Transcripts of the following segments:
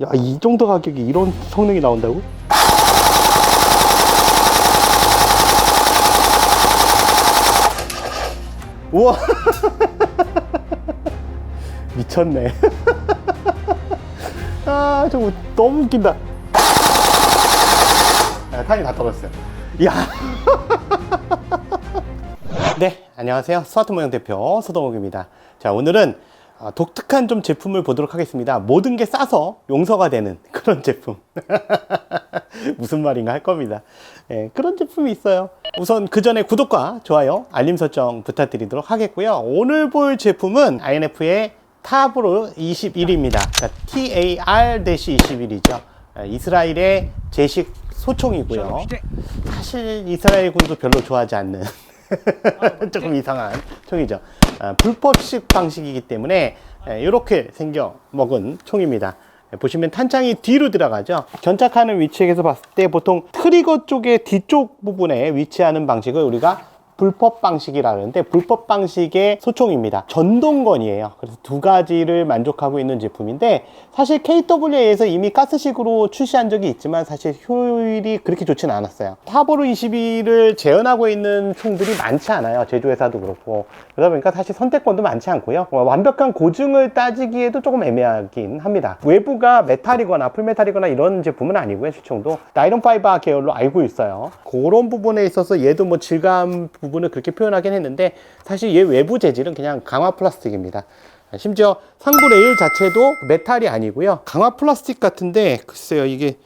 야, 이 정도 가격에 이런 성능이 나온다고? 우와. 미쳤네. 아, 저거 너무 웃긴다. 아, 탄이 다 떨어졌어요. 이야. 네, 안녕하세요. 스마트 모형 대표 서동욱입니다. 자, 오늘은 독특한 좀 제품을 보도록 하겠습니다. 모든 게 싸서 용서가 되는 그런 제품. 무슨 말인가 할 겁니다. 네, 그런 제품이 있어요. 우선 그 전에 구독과 좋아요, 알림 설정 부탁드리도록 하겠고요. 오늘 볼 제품은 INF의 타브로 21입니다. TAR-21이죠. 이스라엘의 제식 소총이고요. 사실 이스라엘 군도 별로 좋아하지 않는 조금 이상한 총이죠. 불법식 방식이기 때문에 이렇게 생겨 먹은 총입니다. 보시면 탄창이 뒤로 들어가죠. 견착하는 위치에서 봤을 때 보통 트리거 쪽의 뒤쪽 부분에 위치하는 방식을 우리가 불법 방식이라 하는데, 불법 방식의 소총입니다. 전동건이에요. 그래서 두 가지를 만족하고 있는 제품인데, 사실 KWA에서 이미 가스식으로 출시한 적이 있지만 사실 효율이 그렇게 좋지는 않았어요. 타보르 21을 재현하고 있는 총들이 많지 않아요. 제조회사도 그렇고. 그러다 보니까 사실 선택권도 많지 않고요. 완벽한 고증을 따지기에도 조금 애매하긴 합니다. 외부가 메탈이거나 풀메탈이거나 이런 제품은 아니고요. 시총도 나이론 파이버 계열로 알고 있어요. 그런 부분에 있어서 얘도 뭐 질감 부분을 그렇게 표현하긴 했는데, 사실 얘 외부 재질은 그냥 강화 플라스틱입니다. 심지어 상부 레일 자체도 메탈이 아니고요, 강화 플라스틱 같은데, 글쎄요, 이게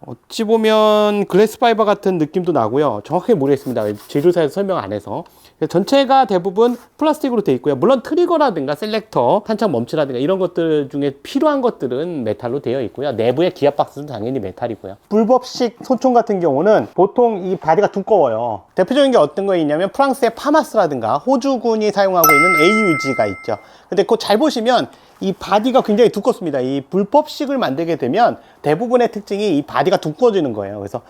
어찌 보면 글래스 파이버 같은 느낌도 나고요. 정확하게 모르겠습니다. 제조사에서 설명 안 해서. 전체가 대부분 플라스틱으로 되어 있고요. 물론 트리거라든가 셀렉터, 탄창 멈추라든가 이런 것들 중에 필요한 것들은 메탈로 되어 있고요. 내부의 기압 박스는 당연히 메탈이고요. 불법식 소총 같은 경우는 보통 이 바디가 두꺼워요. 대표적인 게 어떤 거 있냐면 프랑스의 파마스라든가 호주군이 사용하고 있는 AUG가 있죠. 근데 그거 잘 보시면 이 바디가 굉장히 두껍습니다. 이 불법식을 만들게 되면 대부분의 특징이 이 바디가 두꺼워지는 거예요. 그래서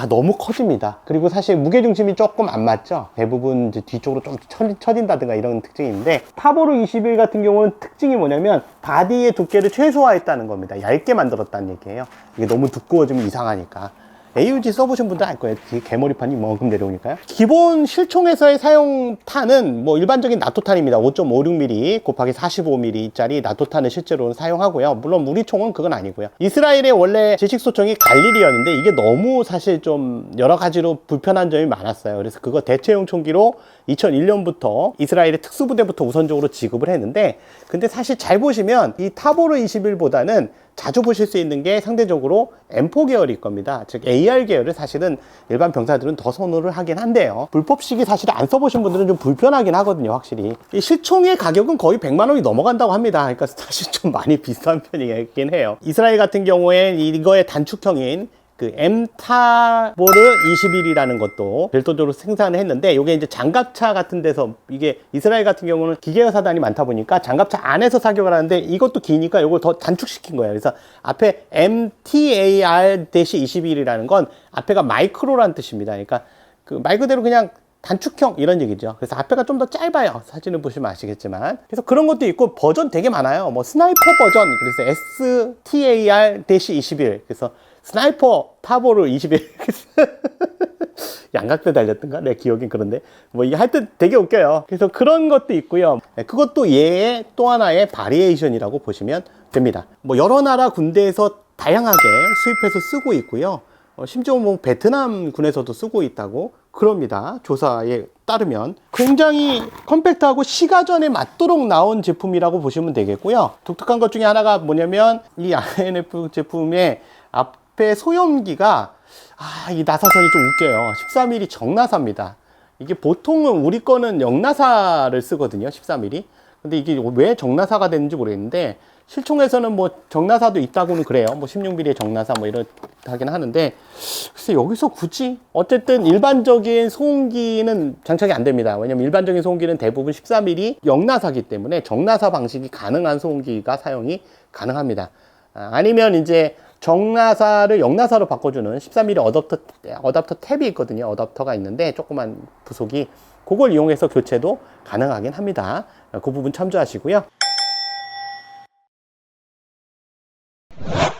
너무 커집니다. 그리고 사실 무게중심이 조금 안 맞죠. 대부분 이제 뒤쪽으로 좀 처진다든가 이런 특징이 있는데, 타보르 21 같은 경우는 특징이 뭐냐면 바디의 두께를 최소화했다는 겁니다. 얇게 만들었다는 얘기예요. 이게 너무 두꺼워지면 이상하니까. AUG 써보신 분들 알 거예요. 개머리판이 이만큼 내려오니까요. 기본 실총에서의 사용탄은 뭐 일반적인 나토탄입니다. 5.56mm 곱하기 45mm 짜리 나토탄을 실제로는 사용하고요. 물론 우리 총은 그건 아니고요. 이스라엘의 원래 제식소총이 갈릴이었는데 이게 너무 사실 좀 여러 가지로 불편한 점이 많았어요. 그래서 그거 대체용 총기로 2001년부터 이스라엘의 특수부대부터 우선적으로 지급을 했는데, 근데 사실 잘 보시면 이 타보르 21보다는 자주 보실 수 있는 게 상대적으로 M4 계열일 겁니다. 즉 AR 계열을 사실은 일반 병사들은 더 선호를 하긴 한데요. 불법식이 사실 안 써보신 분들은 좀 불편하긴 하거든요. 확실히 이 실총의 가격은 거의 100만 원이 넘어간다고 합니다. 그러니까 사실 좀 많이 비싼 편이긴 해요. 이스라엘 같은 경우에 이거의 단축형인 그 M-타보르 21이라는 것도 별도적으로 생산을 했는데, 이게 이제 장갑차 같은 데서, 이게 이스라엘 같은 경우는 기계화 사단이 많다 보니까 장갑차 안에서 사격을 하는데 이것도 기니까 이걸 더 단축시킨 거예요. 그래서 앞에 MTAR-21이라는 건 앞에가 마이크로라는 뜻입니다. 그러니까 그 말 그대로 그냥 단축형 이런 얘기죠. 그래서 앞에가 좀 더 짧아요. 사진을 보시면 아시겠지만. 그래서 그런 것도 있고 버전 되게 많아요. 뭐 스나이퍼 버전, 그래서 STAR-21, 그래서 스나이퍼 타보르 21 양각대 달렸던가? 내 기억엔 그런데 뭐 이게 하여튼 되게 웃겨요. 그래서 그런 것도 있고요. 그것도 얘의 또 하나의 바리에이션이라고 보시면 됩니다. 뭐 여러 나라 군대에서 다양하게 수입해서 쓰고 있고요. 심지어 뭐 베트남 군에서도 쓰고 있다고 그럽니다. 조사에 따르면 굉장히 컴팩트하고 시가전에 맞도록 나온 제품이라고 보시면 되겠고요. 독특한 것 중에 하나가 뭐냐면 이 INF 제품의 앞에 소염기가 이 나사선이 좀 웃겨요. 14mm 정나사입니다. 이게 보통은 우리 거는 영나사를 쓰거든요. 14mm. 근데 이게 왜 정나사가 됐는지 모르겠는데, 실총에서는 뭐 정나사도 있다고는 그래요. 뭐 16mm의 정나사 뭐 이렇게 하긴 하는데, 글쎄 여기서 굳이, 어쨌든 일반적인 소음기는 장착이 안 됩니다. 왜냐면 일반적인 소음기는 대부분 14mm 영나사기 때문에 정나사 방식이 가능한 소음기가 사용이 가능합니다. 아니면 이제 정나사를 영나사로 바꿔주는 13mm 어댑터 탭이 있거든요. 어댑터가 있는데 조그만 부속이, 그걸 이용해서 교체도 가능하긴 합니다. 그 부분 참조하시고요.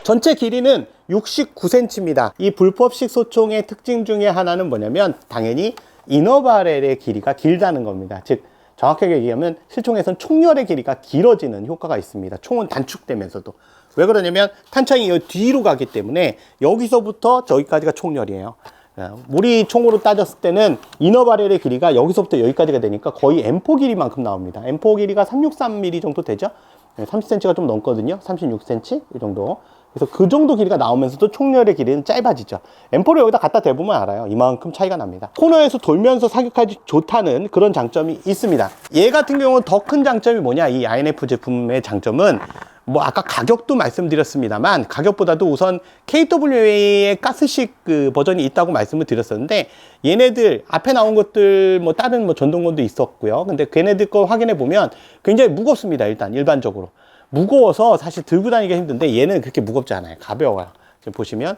전체 길이는 69cm입니다. 이 불법식 소총의 특징 중에 하나는 뭐냐면 당연히 이너바렐의 길이가 길다는 겁니다. 즉 정확하게 얘기하면 실총에선 총열의 길이가 길어지는 효과가 있습니다. 총은 단축되면서도. 왜 그러냐면 탄창이 여기 뒤로 가기 때문에 여기서부터 저기까지가 총열이에요. 우리 총으로 따졌을 때는 이너바렐의 길이가 여기서부터 여기까지가 되니까 거의 M4 길이만큼 나옵니다. M4 길이가 363mm 정도 되죠. 30cm가 좀 넘거든요. 36cm 이 정도. 그래서 그 정도 길이가 나오면서도 총열의 길이는 짧아지죠. M4를 여기다 갖다 대보면 알아요. 이만큼 차이가 납니다. 코너에서 돌면서 사격하기 좋다는 그런 장점이 있습니다. 얘 같은 경우는 더 큰 장점이 뭐냐, 이 INF 제품의 장점은 뭐 아까 가격도 말씀드렸습니다만 가격보다도 우선 KWA의 가스식 그 버전이 있다고 말씀을 드렸었는데 얘네들 앞에 나온 것들 뭐 다른 뭐 전동건도 있었고요. 근데 걔네들 거 확인해 보면 굉장히 무겁습니다. 일단 일반적으로 무거워서 사실 들고 다니기가 힘든데 얘는 그렇게 무겁지 않아요. 가벼워요. 지금 보시면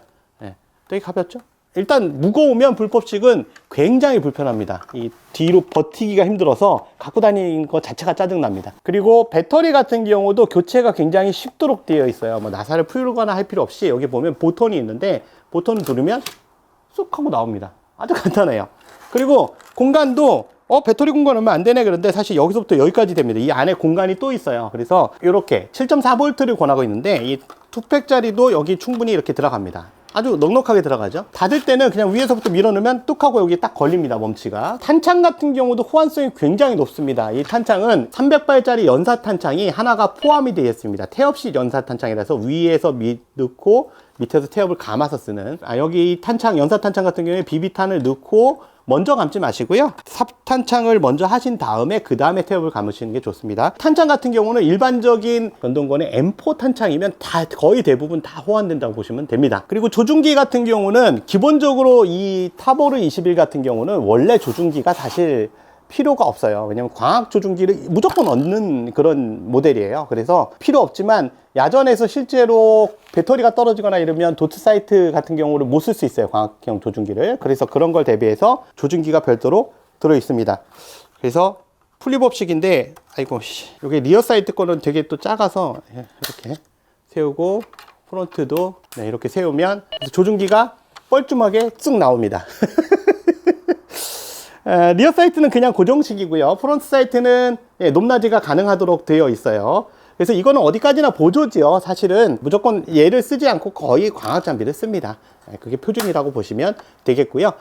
되게 가볍죠? 일단 무거우면 불법식은 굉장히 불편합니다. 이 뒤로 버티기가 힘들어서 갖고 다니는 것 자체가 짜증납니다. 그리고 배터리 같은 경우도 교체가 굉장히 쉽도록 되어 있어요. 뭐 나사를 풀거나 할 필요 없이 여기 보면 보턴이 있는데 보턴을 누르면 쏙 하고 나옵니다. 아주 간단해요. 그리고 공간도 배터리 공간 얼마 안 되네 그런데 사실 여기서부터 여기까지 됩니다. 이 안에 공간이 또 있어요. 그래서 이렇게 7.4V를 권하고 있는데 이 투팩짜리도 여기 충분히 이렇게 들어갑니다. 아주 넉넉하게 들어가죠. 닫을 때는 그냥 위에서부터 밀어넣으면 뚝 하고 여기 딱 걸립니다. 멈치가. 탄창 같은 경우도 호환성이 굉장히 높습니다. 이 탄창은 300발짜리 연사 탄창이 하나가 포함이 되어 있습니다. 태엽식 연사 탄창이라서 위에서 넣고 밑에서 태엽을 감아서 쓰는, 여기 탄창, 연사 탄창 같은 경우에 비비탄을 넣고 먼저 감지 마시고요. 삽탄창을 먼저 하신 다음에 그 다음에 태엽을 감으시는 게 좋습니다. 탄창 같은 경우는 일반적인 전동건의 M4 탄창이면 다 거의 대부분 다 호환된다고 보시면 됩니다. 그리고 조준기 같은 경우는 기본적으로 이 타보르 21 같은 경우는 원래 조준기가 사실 필요가 없어요. 왜냐면 광학 조준기를 무조건 얻는 그런 모델이에요. 그래서 필요 없지만 야전에서 실제로 배터리가 떨어지거나 이러면 도트 사이트 같은 경우를 못 쓸 수 있어요. 광학형 조준기를. 그래서 그런 걸 대비해서 조준기가 별도로 들어 있습니다. 그래서 풀립업식인데, 아이고, 이게 리어 사이트 거는 되게 또 작아서 이렇게 세우고 프론트도 이렇게 세우면 조준기가 뻘쭘하게 쑥 나옵니다. 리어 사이트는 그냥 고정식이고요. 프론트 사이트는 높낮이가 가능하도록 되어 있어요. 그래서 이거는 어디까지나 보조지요. 사실은 무조건 얘를 쓰지 않고 거의 광학 장비를 씁니다. 그게 표준이라고 보시면 되겠고요.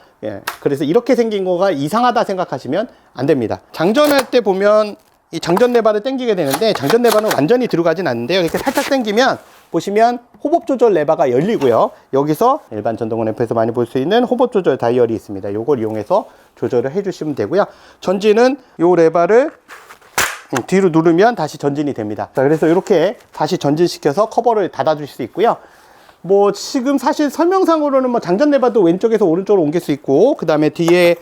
그래서 이렇게 생긴 거가 이상하다 생각하시면 안 됩니다. 장전할 때 보면 이 장전 레바를 당기게 되는데, 장전 레바는 완전히 들어가진 않는데요. 이렇게 살짝 당기면 보시면 호법 조절 레바가 열리고요. 여기서 일반 전동건 앰프에서 많이 볼 수 있는 호법 조절 다이얼이 있습니다. 이걸 이용해서 조절을 해주시면 되고요. 전진은 이 레바를 뒤로 누르면 다시 전진이 됩니다. 자, 그래서 이렇게 다시 전진시켜서 커버를 닫아줄 수 있고요. 뭐 지금 사실 설명상으로는 뭐 장전 레바도 왼쪽에서 오른쪽으로 옮길 수 있고, 그 다음에 뒤에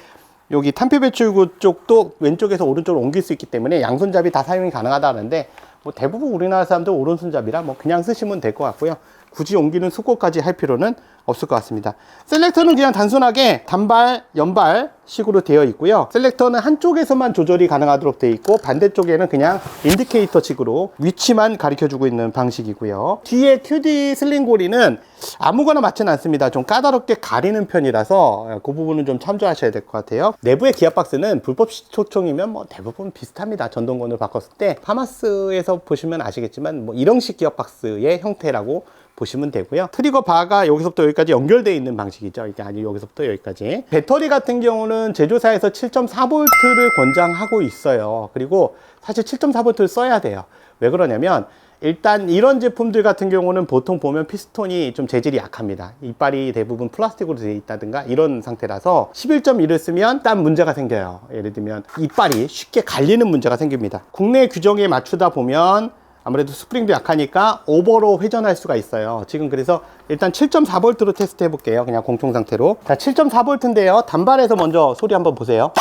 여기 탄피 배출구 쪽도 왼쪽에서 오른쪽으로 옮길 수 있기 때문에 양손잡이 다 사용이 가능하다는데, 뭐 대부분 우리나라 사람들 오른손잡이라 뭐 그냥 쓰시면 될 것 같고요. 굳이 옮기는 수고까지 할 필요는 없을 것 같습니다. 셀렉터는 그냥 단순하게 단발, 연발 식으로 되어 있고요. 셀렉터는 한쪽에서만 조절이 가능하도록 되어 있고, 반대쪽에는 그냥 인디케이터 식으로 위치만 가르쳐주고 있는 방식이고요. 뒤에 QD 슬링고리는 아무거나 맞지는 않습니다. 좀 까다롭게 가리는 편이라서 그 부분은 좀 참조하셔야 될 것 같아요. 내부의 기압박스는 불법 초총이면 뭐 대부분 비슷합니다. 전동건을 바꿨을 때 파마스에서 보시면 아시겠지만 뭐 일형식 기압박스의 형태라고 보시면 되고요. 트리거 바가 여기서부터 여기까지 연결되어 있는 방식이죠. 이게 아니 여기서부터 여기까지. 배터리 같은 경우는 제조사에서 7.4V를 권장하고 있어요. 그리고 사실 7.4V를 써야 돼요. 왜 그러냐면 일단 이런 제품들 같은 경우는 보통 보면 피스톤이 좀 재질이 약합니다. 이빨이 대부분 플라스틱으로 되어 있다든가 이런 상태라서 11.1을 쓰면 딴 문제가 생겨요. 예를 들면 이빨이 쉽게 갈리는 문제가 생깁니다. 국내 규정에 맞추다 보면 아무래도 스프링도 약하니까 오버로 회전할 수가 있어요. 지금 그래서 일단 7.4V로 테스트 해볼게요. 그냥 공통 상태로. 자, 7.4V인데요. 단발에서 먼저 소리 한번 보세요.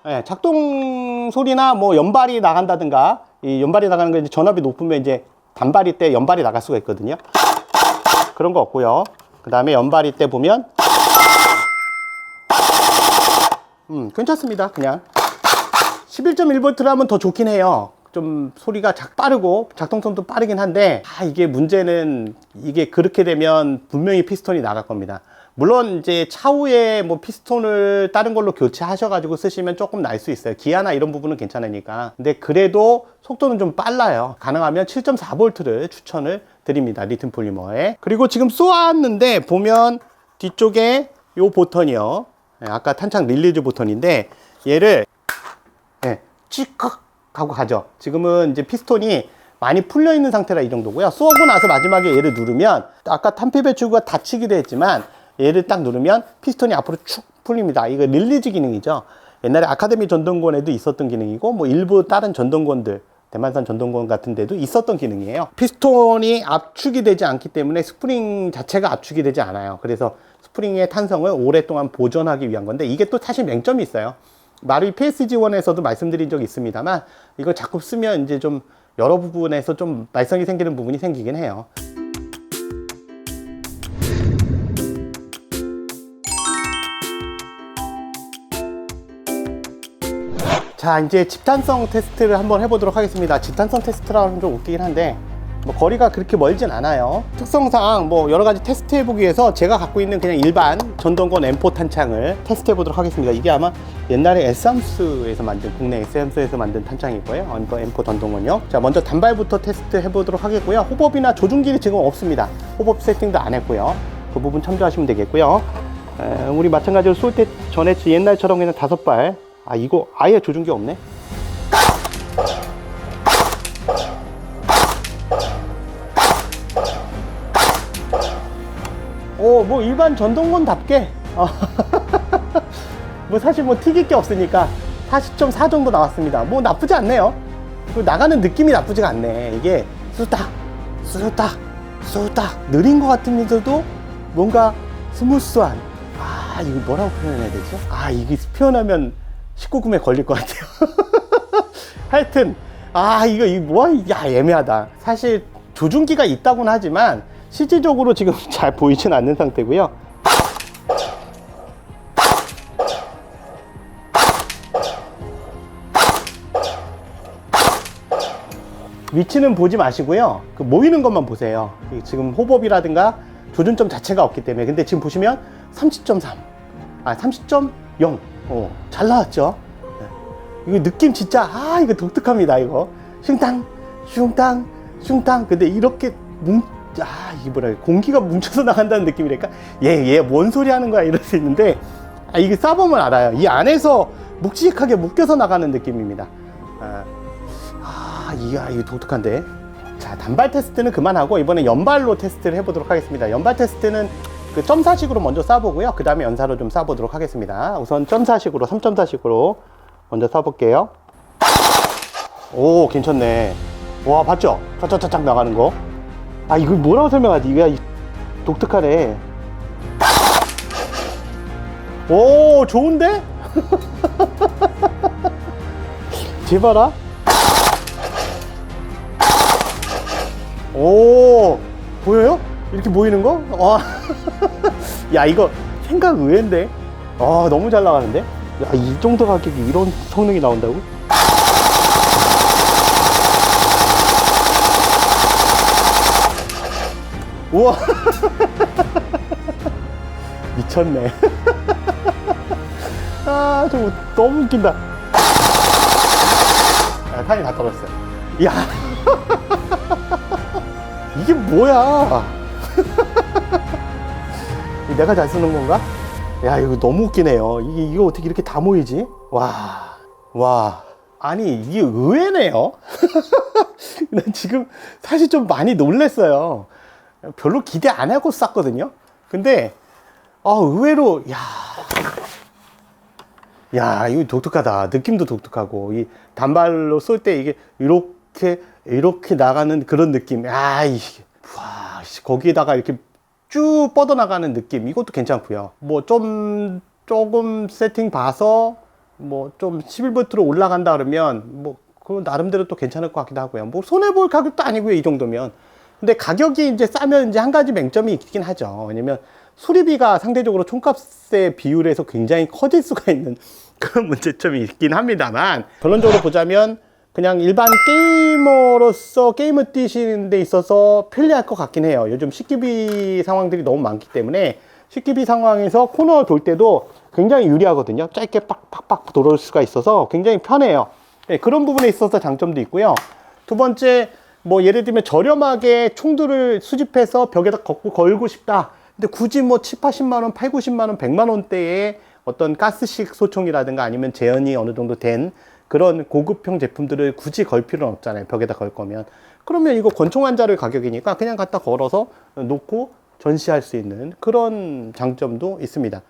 네, 작동 소리나 뭐 연발이 나간다든가, 이 연발이 나가는 거 이제 전압이 높으면 이제 단발이 때 연발이 나갈 수가 있거든요. 그런 거 없고요. 그 다음에 연발이 때 보면 괜찮습니다. 그냥 11.1V를 하면 더 좋긴 해요. 좀 소리가 빠르고 작동성도 빠르긴 한데, 이게 문제는 이게 그렇게 되면 분명히 피스톤이 나갈 겁니다. 물론 이제 차후에 뭐 피스톤을 다른 걸로 교체하셔가지고 쓰시면 조금 날 수 있어요. 기아나 이런 부분은 괜찮으니까. 근데 그래도 속도는 좀 빨라요. 가능하면 7.4V를 추천을 드립니다. 리튬 폴리머에. 그리고 지금 쏘았는데 보면 뒤쪽에 요 버튼이요. 아까 탄창 릴리즈 버튼인데 얘를 찌컥 하고 가죠. 지금은 이제 피스톤이 많이 풀려 있는 상태라 이 정도고요. 쏘고 나서 마지막에 얘를 누르면 아까 탄피 배출구가 닫히기도 했지만 얘를 딱 누르면 피스톤이 앞으로 축 풀립니다. 이거 릴리즈 기능이죠. 옛날에 아카데미 전동권에도 있었던 기능이고 뭐 일부 다른 전동권들, 대만산 전동권 같은 데도 있었던 기능이에요. 피스톤이 압축이 되지 않기 때문에 스프링 자체가 압축이 되지 않아요. 그래서 스프링의 탄성을 오랫동안 보존하기 위한 건데, 이게 또 사실 맹점이 있어요. 마루이 PSG1에서도 말씀드린 적이 있습니다만, 이걸 자꾸 쓰면 이제 좀 여러 부분에서 좀 말썽이 생기는 부분이 생기긴 해요. 자, 이제 집탄성 테스트를 한번 해보도록 하겠습니다. 집탄성 테스트라고 하면 좀 웃기긴 한데, 뭐 거리가 그렇게 멀진 않아요. 특성상 뭐 여러 가지 테스트 해보기 위해서 제가 갖고 있는 그냥 일반 전동권 M4 탄창을 테스트 해보도록 하겠습니다. 이게 아마 옛날에 에스암스에서 만든, 국내 에스암스에서 만든 탄창이고요. M4 전동권요. 자, 먼저 단발부터 테스트 해보도록 하겠고요. 호법이나 조준기는 지금 없습니다. 호법 세팅도 안 했고요. 그 부분 참조하시면 되겠고요. 우리 마찬가지로 쏠 때 전에 옛날처럼 그냥 5발. 이거 아예 조준기 없네. 뭐 일반 전동권답게 뭐 사실 뭐 튀길 게 없으니까 40.4 정도 나왔습니다. 뭐 나쁘지 않네요. 그리고 나가는 느낌이 나쁘지가 않네. 이게 쑥딱 쑥딱 쑥딱 느린 것 같으면서도 뭔가 스무스한, 이거 뭐라고 표현해야 되지? 이게 표현하면 19금에 걸릴 것 같아요. 하여튼 이거 뭐야, 애매하다. 사실 조준기가 있다고는 하지만 실질적으로 지금 잘 보이진 않는 상태고요. 위치는 보지 마시고요. 그 모이는 것만 보세요. 지금 호법이라든가 조준점 자체가 없기 때문에. 근데 지금 보시면 30.3, 30.0. 잘 나왔죠? 이거 느낌 진짜, 이거 독특합니다, 이거. 슝땅, 슝땅, 슝땅. 근데 이렇게 이게 뭐라, 공기가 뭉쳐서 나간다는 느낌이랄까? 얘 뭔 소리 하는 거야? 이럴 수 있는데, 이게 쏴보면 알아요. 이 안에서 묵직하게 묶여서 나가는 느낌입니다. 이거 독특한데. 자, 단발 테스트는 그만하고 이번에 연발로 테스트를 해보도록 하겠습니다. 연발 테스트는 그 점사식으로 먼저 쏴보고요. 그 다음에 연사로 좀 쏴보도록 하겠습니다. 우선 점사식으로, 3.4식으로 먼저 쏴볼게요. 오, 괜찮네. 와, 봤죠? 차차차착 나가는 거. 이거 뭐라고 설명하지? 이거 독특하네. 오, 좋은데? 제발아. 오, 보여요? 이렇게 보이는 거? 야, 이거 생각 의외인데? 너무 잘 나가는데? 야, 이 정도 가격에 이런 성능이 나온다고? 우와. 미쳤네. 저거 너무 웃긴다. 탄이 다 떨어졌어요. 야. 이게 뭐야? 내가 잘 쓰는 건가? 야, 이거 너무 웃기네요. 이거 어떻게 이렇게 다 모이지? 와. 아니, 이게 의외네요. 난 지금 사실 좀 많이 놀랬어요. 별로 기대 안 하고 쌌거든요. 근데, 의외로, 야, 이거 독특하다. 느낌도 독특하고, 이 단발로 쏠 때 이게 이렇게 나가는 그런 느낌. 거기에다가 이렇게 쭉 뻗어나가는 느낌. 이것도 괜찮고요. 뭐 조금 세팅 봐서 뭐 좀 11V로 올라간다 그러면 뭐 그건 나름대로 또 괜찮을 것 같기도 하고요. 뭐 손해볼 가격도 아니고요, 이 정도면. 근데 가격이 이제 싸면 이제 한 가지 맹점이 있긴 하죠. 왜냐면 수리비가 상대적으로 총값의 비율에서 굉장히 커질 수가 있는 그런 문제점이 있긴 합니다만, 결론적으로 보자면 그냥 일반 게이머로서 게임을 뛰시는 데 있어서 편리할 것 같긴 해요. 요즘 식기비 상황들이 너무 많기 때문에 식기비 상황에서 코너 돌 때도 굉장히 유리하거든요. 짧게 빡빡빡 돌을 수가 있어서 굉장히 편해요. 네, 그런 부분에 있어서 장점도 있고요. 두 번째, 뭐 예를 들면 저렴하게 총들을 수집해서 벽에다 걸고 싶다. 근데 굳이 뭐 7, 80만 원, 8, 90만 원, 100만 원대의 어떤 가스식 소총이라든가 아니면 재현이 어느 정도 된 그런 고급형 제품들을 굳이 걸 필요는 없잖아요. 벽에다 걸 거면. 그러면 이거 권총 한 자루의 가격이니까 그냥 갖다 걸어서 놓고 전시할 수 있는 그런 장점도 있습니다.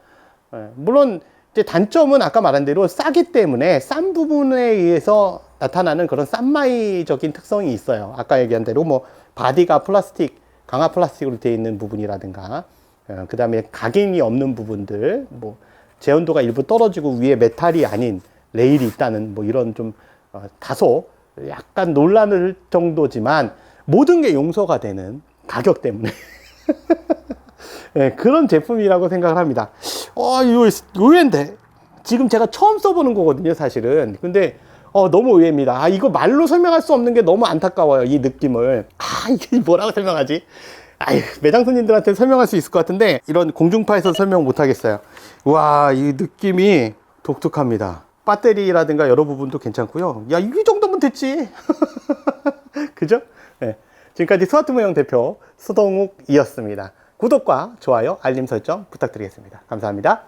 물론 이제 단점은 아까 말한 대로 싸기 때문에 싼 부분에 의해서 나타나는 그런 싼마이적인 특성이 있어요. 아까 얘기한 대로 뭐 바디가 플라스틱, 강화 플라스틱으로 되어 있는 부분이라든가 그 다음에 각인이 없는 부분들, 뭐 제온도가 일부 떨어지고 위에 메탈이 아닌 레일이 있다는 뭐 이런 좀 다소 약간 놀라는 정도지만 모든 게 용서가 되는 가격 때문에 네, 그런 제품이라고 생각을 합니다. 이거 의외인데 지금 제가 처음 써보는 거거든요, 사실은. 근데 너무 의외입니다. 이거 말로 설명할 수 없는 게 너무 안타까워요, 이 느낌을. 이게 뭐라고 설명하지? 매장 손님들한테 설명할 수 있을 것 같은데 이런 공중파에서 설명 못 하겠어요. 와, 이 느낌이 독특합니다. 배터리라든가 여러 부분도 괜찮고요. 야, 이 정도면 됐지. 그죠? 네. 지금까지 스마트 모형 대표 수동욱이었습니다. 구독과 좋아요, 알림 설정 부탁드리겠습니다. 감사합니다.